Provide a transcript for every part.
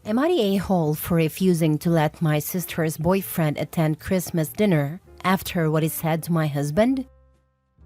Am I the a-hole for refusing to let my sister's boyfriend attend Christmas dinner after what he said to my husband?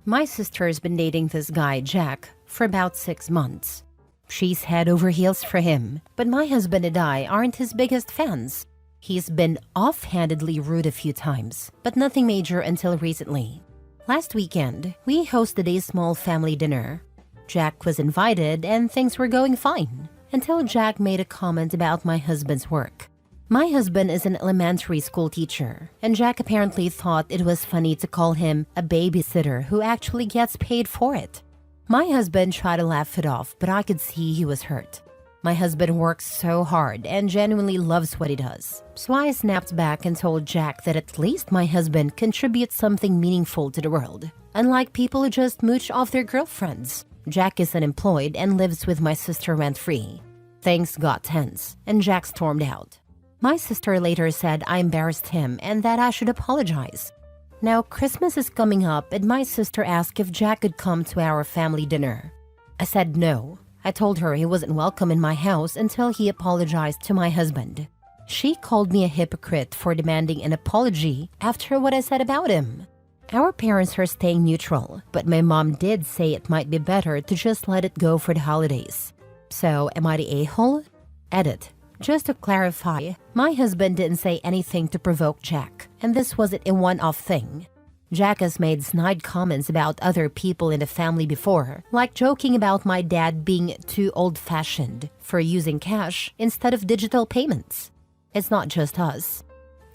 My sister's been dating this guy, Jack, for about 6 months. She's head over heels for him, but my husband and I aren't his biggest fans. He's been offhandedly rude a few times, but nothing major until recently. Last weekend, we hosted a small family dinner. Jack was invited and things were going fine, until Jack made a comment about my husband's work. My husband is an elementary school teacher, and Jack apparently thought it was funny to call him a babysitter who actually gets paid for it. My husband tried to laugh it off, but I could see he was hurt. My husband works so hard and genuinely loves what he does. So I snapped back and told Jack that at least my husband contributes something meaningful to the world, unlike people who just mooch off their girlfriends. Jack is unemployed and lives with my sister rent-free. Things got tense, and Jack stormed out. My sister later said I embarrassed him and that I should apologize. Now Christmas is coming up and my sister asked if Jack could come to our family dinner. I said no. I told her he wasn't welcome in my house until he apologized to my husband. She called me a hypocrite for demanding an apology after what I said about him. Our parents are staying neutral, but my mom did say it might be better to just let it go for the holidays. So, am I the a-hole? Edit. Just to clarify, my husband didn't say anything to provoke Jack, and this wasn't a one-off thing. Jack has made snide comments about other people in the family before, like joking about my dad being too old-fashioned for using cash instead of digital payments. It's not just us.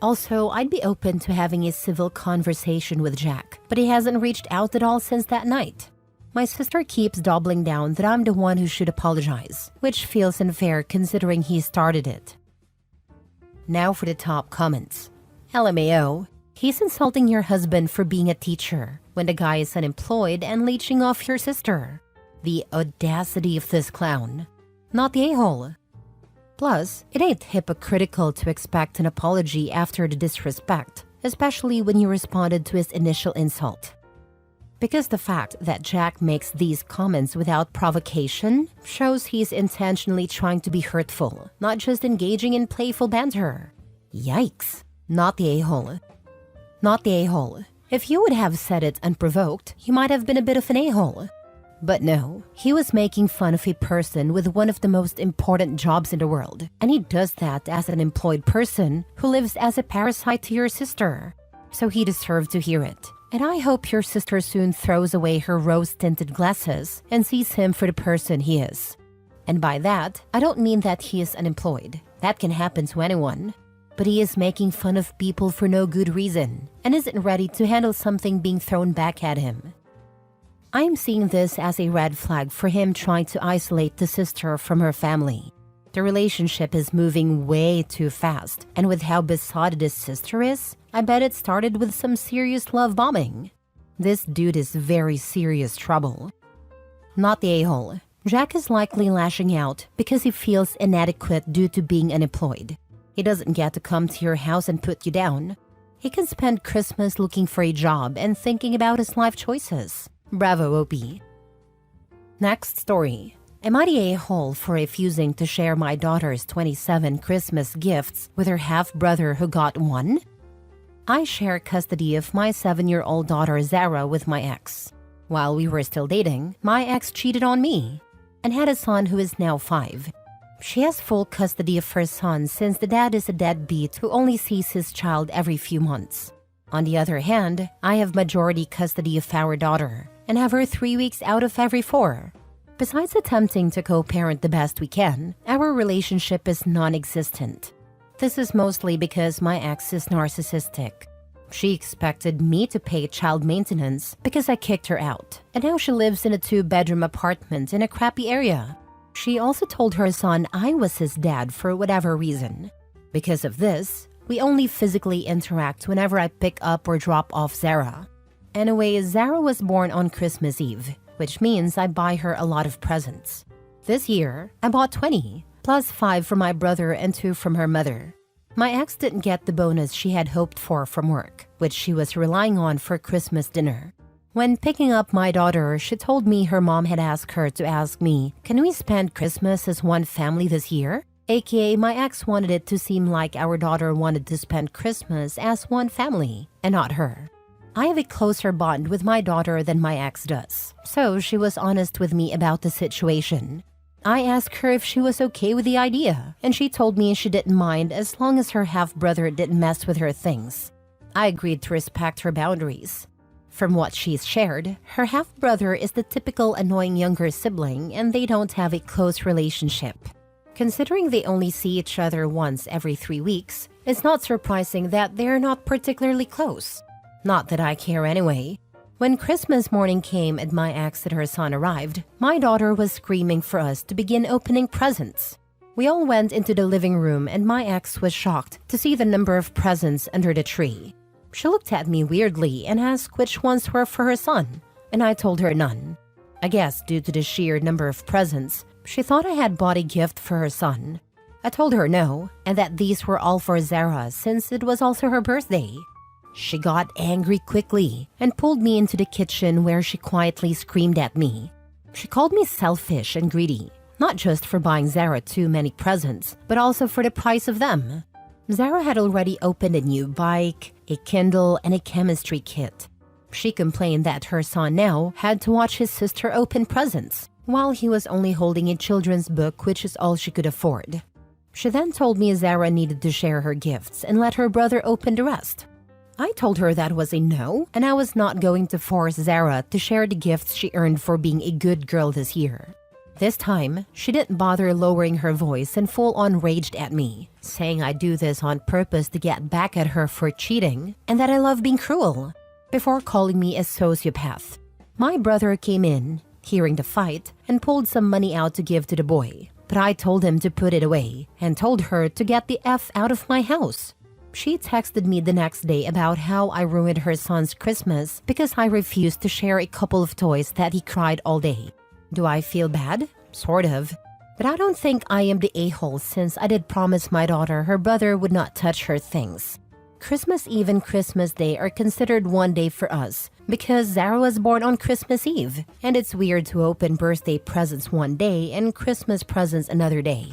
Also, I'd be open to having a civil conversation with Jack, but he hasn't reached out at all since that night. My sister keeps doubling down that I'm the one who should apologize, which feels unfair considering he started it. Now for the top comments. LMAO, he's insulting your husband for being a teacher when the guy is unemployed and leeching off your sister. The audacity of this clown. Not the a-hole. Plus, it ain't hypocritical to expect an apology after the disrespect, especially when you responded to his initial insult. Because the fact that Jack makes these comments without provocation shows he's intentionally trying to be hurtful, not just engaging in playful banter. Yikes. Not the a-hole. Not the a-hole. If you would have said it unprovoked, you might have been a bit of an a-hole. But no, he was making fun of a person with one of the most important jobs in the world, and he does that as an employed person who lives as a parasite to your sister. So he deserved to hear it. And I hope your sister soon throws away her rose-tinted glasses and sees him for the person he is. And by that, I don't mean that he is unemployed. That can happen to anyone. But he is making fun of people for no good reason and isn't ready to handle something being thrown back at him. I am seeing this as a red flag for him trying to isolate the sister from her family. The relationship is moving way too fast, and with how besotted his sister is, I bet it started with some serious love bombing. This dude is very serious trouble. Not the a-hole. Jack is likely lashing out because he feels inadequate due to being unemployed. He doesn't get to come to your house and put you down. He can spend Christmas looking for a job and thinking about his life choices. Bravo, OP. Next story. Am I the a-hole for refusing to share my daughter's 27 Christmas gifts with her half-brother who got one? I share custody of my 7-year-old daughter Zara with my ex. While we were still dating, my ex cheated on me and had a son who is now 5. She has full custody of her son since the dad is a deadbeat who only sees his child every few months. On the other hand, I have majority custody of our daughter and have her 3 weeks out of every 4. Besides attempting to co-parent the best we can, our relationship is non-existent. This is mostly because my ex is narcissistic. She expected me to pay child maintenance because I kicked her out, and now she lives in a 2-bedroom apartment in a crappy area. She also told her son I was his dad for whatever reason. Because of this, we only physically interact whenever I pick up or drop off Zara. Anyway, Zara was born on Christmas Eve, which means I buy her a lot of presents. This year, I bought 20, plus 5 from my brother and 2 from her mother. My ex didn't get the bonus she had hoped for from work, which she was relying on for Christmas dinner. When picking up my daughter, she told me her mom had asked her to ask me, "Can we spend Christmas as one family this year?" aka my ex wanted it to seem like our daughter wanted to spend Christmas as one family, and not her. I have a closer bond with my daughter than my ex does, so she was honest with me about the situation. I asked her if she was okay with the idea, and she told me she didn't mind as long as her half-brother didn't mess with her things. I agreed to respect her boundaries. From what she's shared, her half-brother is the typical annoying younger sibling and they don't have a close relationship. Considering they only see each other once every 3 weeks, it's not surprising that they're not particularly close. Not that I care anyway. When Christmas morning came and my ex and her son arrived, my daughter was screaming for us to begin opening presents. We all went into the living room and my ex was shocked to see the number of presents under the tree. She looked at me weirdly and asked which ones were for her son, and I told her none. I guess due to the sheer number of presents, she thought I had bought a gift for her son. I told her no, and that these were all for Zara since it was also her birthday. She got angry quickly and pulled me into the kitchen where she quietly screamed at me. She called me selfish and greedy, not just for buying Zara too many presents, but also for the price of them. Zara had already opened a new bike, a Kindle, and a chemistry kit. She complained that her son now had to watch his sister open presents, while he was only holding a children's book, which is all she could afford. She then told me Zara needed to share her gifts and let her brother open the rest. I told her that was a no, and I was not going to force Zara to share the gifts she earned for being a good girl this year. This time, she didn't bother lowering her voice and full-on raged at me, saying I do this on purpose to get back at her for cheating and that I love being cruel, before calling me a sociopath. My brother came in, hearing the fight, and pulled some money out to give to the boy, but I told him to put it away and told her to get the F out of my house. She texted me the next day about how I ruined her son's Christmas because I refused to share a couple of toys that he cried all day. Do I feel bad? Sort of. But I don't think I am the a-hole since I did promise my daughter her brother would not touch her things. Christmas Eve and Christmas Day are considered one day for us because Zara was born on Christmas Eve, and it's weird to open birthday presents one day and Christmas presents another day.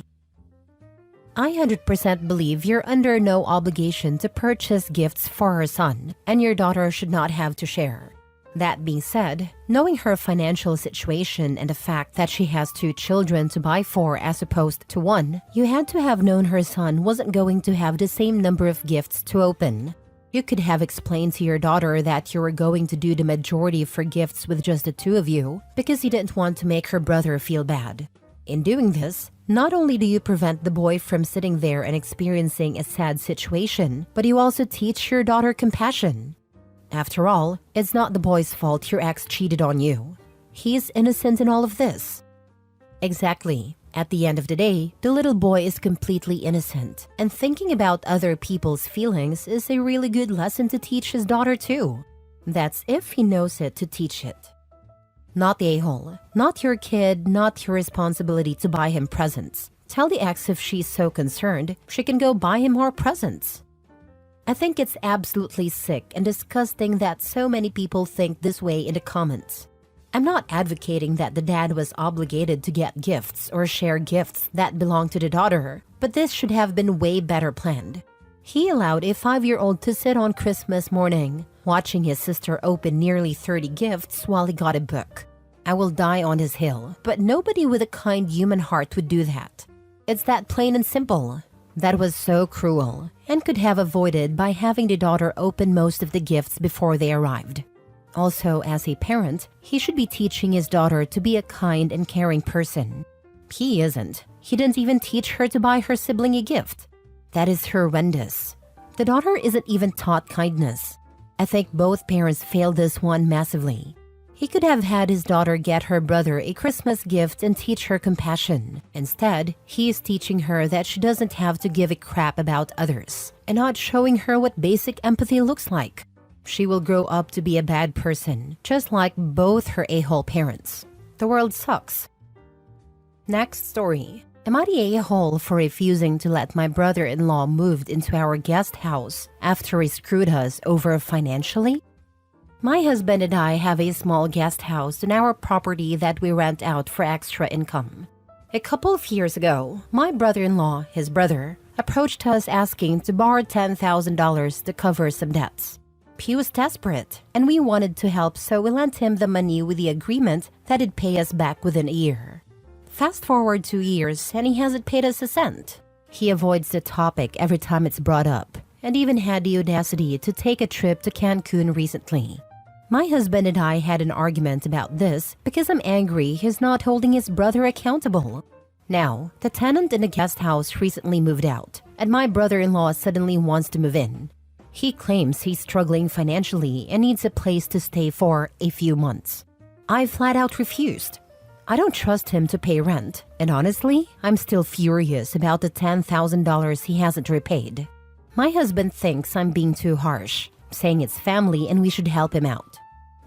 I 100% believe you're under no obligation to purchase gifts for her son, and your daughter should not have to share. That being said, knowing her financial situation and the fact that she has 2 children to buy for as opposed to 1, you had to have known her son wasn't going to have the same number of gifts to open. You could have explained to your daughter that you were going to do the majority for gifts with just the 2 of you because you didn't want to make her brother feel bad. In doing this, not only do you prevent the boy from sitting there and experiencing a sad situation, but you also teach your daughter compassion. After all, it's not the boy's fault your ex cheated on you. He's innocent in all of this. Exactly. At the end of the day, the little boy is completely innocent, and thinking about other people's feelings is a really good lesson to teach his daughter too. That's if he knows it to teach it. Not the a-hole. Not your kid, not your responsibility to buy him presents. Tell the ex if she's so concerned, she can go buy him more presents. I think it's absolutely sick and disgusting that so many people think this way in the comments. I'm not advocating that the dad was obligated to get gifts or share gifts that belong to the daughter, but this should have been way better planned. He allowed a 5-year-old to sit on Christmas morning, watching his sister open nearly 30 gifts while he got a book. I will die on his hill, but nobody with a kind human heart would do that. It's that plain and simple. That was so cruel, and could have avoided by having the daughter open most of the gifts before they arrived. Also, as a parent, he should be teaching his daughter to be a kind and caring person. He isn't. He didn't even teach her to buy her sibling a gift. That is horrendous. The daughter isn't even taught kindness. I think both parents failed this one massively. He could have had his daughter get her brother a Christmas gift and teach her compassion. Instead, he is teaching her that she doesn't have to give a crap about others, and not showing her what basic empathy looks like. She will grow up to be a bad person, just like both her a-hole parents. The world sucks. Next story. Am I the a-hole for refusing to let my brother-in-law move into our guest house after he screwed us over financially? My husband and I have a small guest house on our property that we rent out for extra income. A couple of years ago, my brother-in-law, his brother, approached us asking to borrow $10,000 to cover some debts. He was desperate, and we wanted to help, so we lent him the money with the agreement that he'd pay us back within a year. Fast forward 2 years, and he hasn't paid us a cent. He avoids the topic every time it's brought up, and even had the audacity to take a trip to Cancun recently. My husband and I had an argument about this because I'm angry he's not holding his brother accountable. Now, the tenant in the guest house recently moved out, and my brother-in-law suddenly wants to move in. He claims he's struggling financially and needs a place to stay for a few months. I flat out refused. I don't trust him to pay rent, and honestly, I'm still furious about the $10,000 he hasn't repaid. My husband thinks I'm being too harsh, saying it's family and we should help him out.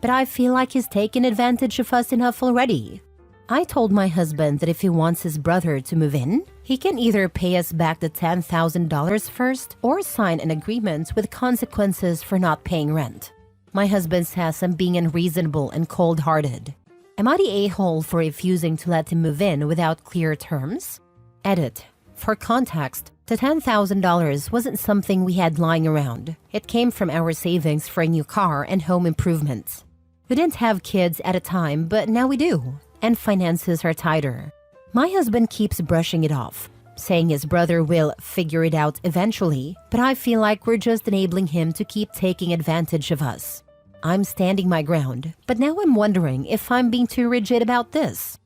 But I feel like he's taken advantage of us enough already. I told my husband that if he wants his brother to move in, he can either pay us back the $10,000 first or sign an agreement with consequences for not paying rent. My husband says I'm being unreasonable and cold-hearted. Am I the a-hole for refusing to let him move in without clear terms? Edit. For context, the $10,000 wasn't something we had lying around. It came from our savings for a new car and home improvements. We didn't have kids at a time, but now we do, and finances are tighter. My husband keeps brushing it off, saying his brother will figure it out eventually, but I feel like we're just enabling him to keep taking advantage of us. I'm standing my ground, but now I'm wondering if I'm being too rigid about this.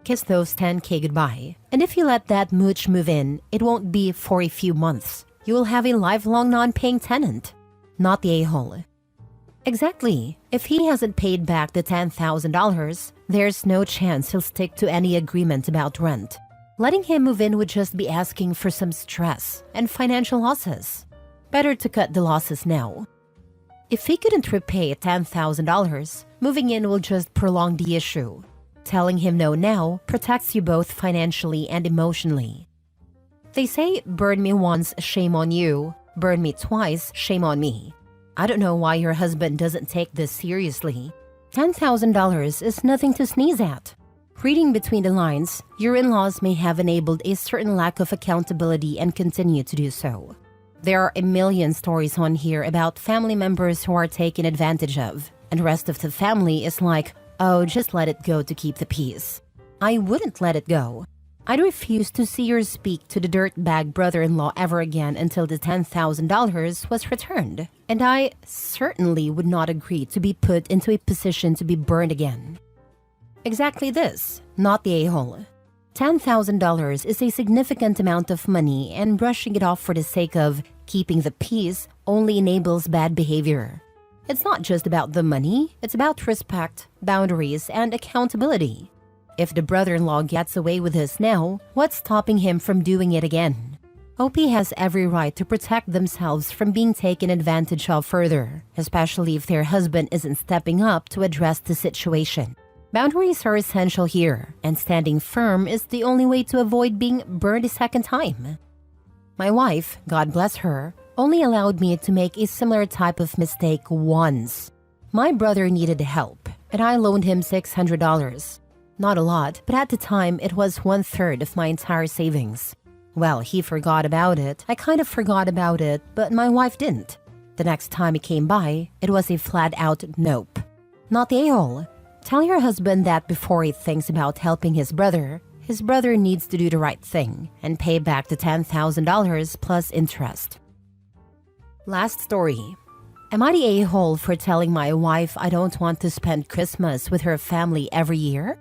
Kiss those $10K goodbye, and if you let that mooch move in, it won't be for a few months. You will have a lifelong non-paying tenant. Not the a-hole. Exactly. If he hasn't paid back the $10,000, there's no chance he'll stick to any agreement about rent. Letting him move in would just be asking for some stress and financial losses. Better to cut the losses now. If he couldn't repay $10,000, moving in will just prolong the issue. Telling him no now protects you both financially and emotionally. They say, burn me once, shame on you. Burn me twice, shame on me. I don't know why your husband doesn't take this seriously. $10,000 is nothing to sneeze at. Reading between the lines, your in-laws may have enabled a certain lack of accountability and continue to do so. There are a million stories on here about family members who are taken advantage of, and the rest of the family is like, oh, just let it go to keep the peace. I wouldn't let it go. I'd refuse to see or speak to the dirtbag brother-in-law ever again until the $10,000 was returned, and I certainly would not agree to be put into a position to be burned again. Exactly this, not the a-hole. $10,000 is a significant amount of money, and brushing it off for the sake of keeping the peace only enables bad behavior. It's not just about the money, it's about respect, boundaries, and accountability. If the brother-in-law gets away with this now, what's stopping him from doing it again? OP has every right to protect themselves from being taken advantage of further, especially if their husband isn't stepping up to address the situation. Boundaries are essential here, and standing firm is the only way to avoid being burned a second time. My wife, God bless her, only allowed me to make a similar type of mistake once. My brother needed help, and I loaned him $600. Not a lot, but at the time it was 1/3 of my entire savings. Well, he forgot about it. I kind of forgot about it, but my wife didn't. The next time he came by, it was a flat-out nope. Not the a-hole. Tell your husband that before he thinks about helping his brother needs to do the right thing and pay back the $10,000 plus interest. Last story. Am I the a-hole for telling my wife I don't want to spend Christmas with her family every year?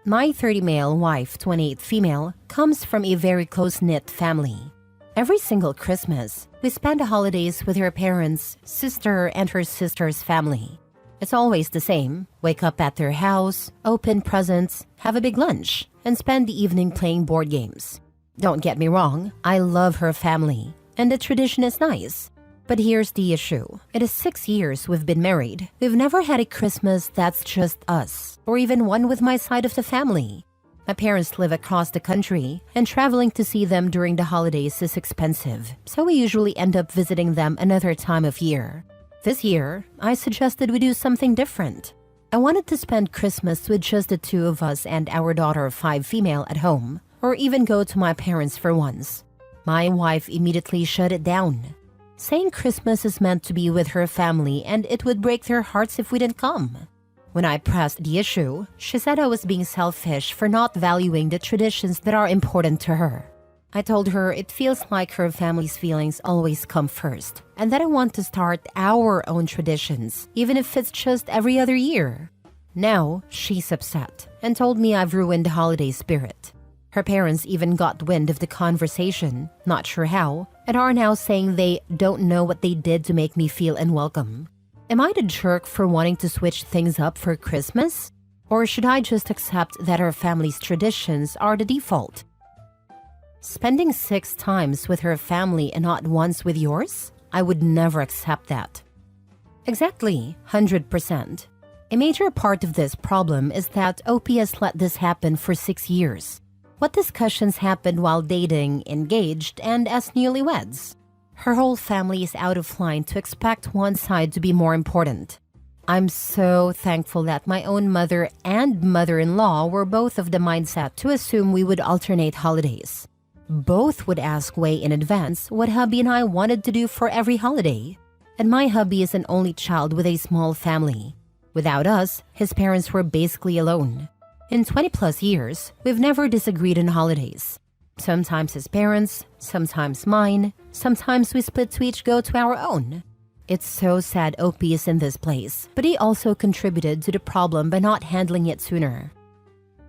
My 30 male wife, 28 female, comes from a very close-knit family. Every single Christmas, we spend the holidays with her parents, sister, and her sister's family. It's always the same. Wake up at their house, open presents, have a big lunch, and spend the evening playing board games. Don't get me wrong, I love her family, and the tradition is nice. But here's the issue. It is 6 years we've been married. We've never had a Christmas that's just us, or even one with my side of the family. My parents live across the country, and traveling to see them during the holidays is expensive, so we usually end up visiting them another time of year. This year, I suggested we do something different. I wanted to spend Christmas with just the two of us and our daughter 5 female at home, or even go to my parents for once. My wife immediately shut it down, saying Christmas is meant to be with her family and it would break their hearts if we didn't come. When I pressed the issue, she said I was being selfish for not valuing the traditions that are important to her. I told her it feels like her family's feelings always come first, and that I want to start our own traditions, even if it's just every other year. Now, she's upset and told me I've ruined the holiday spirit. Her parents even got wind of the conversation, not sure how, and are now saying they don't know what they did to make me feel unwelcome. Am I the jerk for wanting to switch things up for Christmas? Or should I just accept that our family's traditions are the default? Spending 6 times with her family and not once with yours? I would never accept that. Exactly, 100%. A major part of this problem is that OP has let this happen for 6 years. What discussions happened while dating, engaged, and as newlyweds? Her whole family is out of line to expect one side to be more important. I'm so thankful that my own mother and mother-in-law were both of the mindset to assume we would alternate holidays. Both would ask way in advance what hubby and I wanted to do for every holiday. And my hubby is an only child with a small family. Without us, his parents were basically alone. In 20 plus years, we've never disagreed on holidays. Sometimes his parents, sometimes mine, sometimes we split to each go to our own. It's so sad OP is in this place, but he also contributed to the problem by not handling it sooner.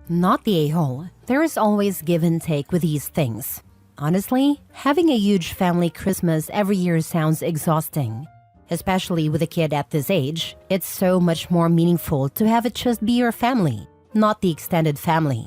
Not the a-hole, there is always give and take with these things. Honestly, having a huge family Christmas every year sounds exhausting. Especially with a kid at this age, it's so much more meaningful to have it just be your family, not the extended family.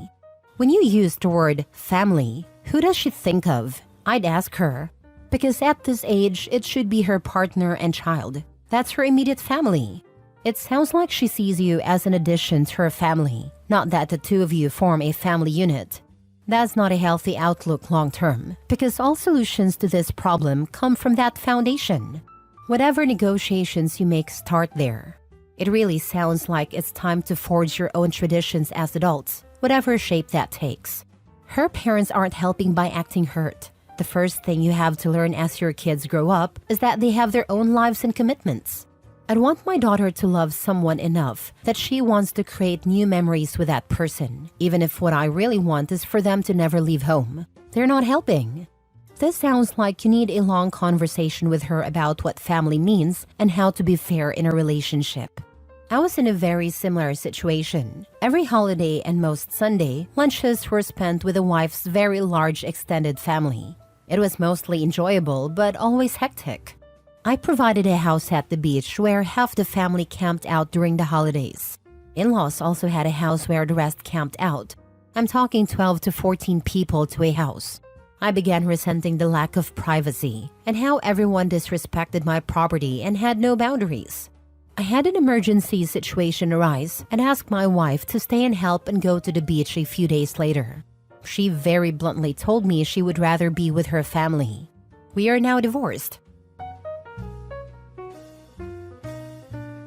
When you use the word family, who does she think of? I'd ask her. Because at this age, it should be her partner and child. That's her immediate family. It sounds like she sees you as an addition to her family, not that the two of you form a family unit. That's not a healthy outlook long term, because all solutions to this problem come from that foundation. Whatever negotiations you make start there. It really sounds like it's time to forge your own traditions as adults, whatever shape that takes. Her parents aren't helping by acting hurt. The first thing you have to learn as your kids grow up is that they have their own lives and commitments. I'd want my daughter to love someone enough that she wants to create new memories with that person, even if what I really want is for them to never leave home. They're not helping. This sounds like you need a long conversation with her about what family means and how to be fair in a relationship. I was in a very similar situation. Every holiday and most Sunday, lunches were spent with the wife's very large extended family. It was mostly enjoyable, but always hectic. I provided a house at the beach where half the family camped out during the holidays. In-laws also had a house where the rest camped out. I'm talking 12 to 14 people to a house. I began resenting the lack of privacy and how everyone disrespected my property and had no boundaries. I had an emergency situation arise and asked my wife to stay and help and go to the beach a few days later. She very bluntly told me she would rather be with her family. We are now divorced.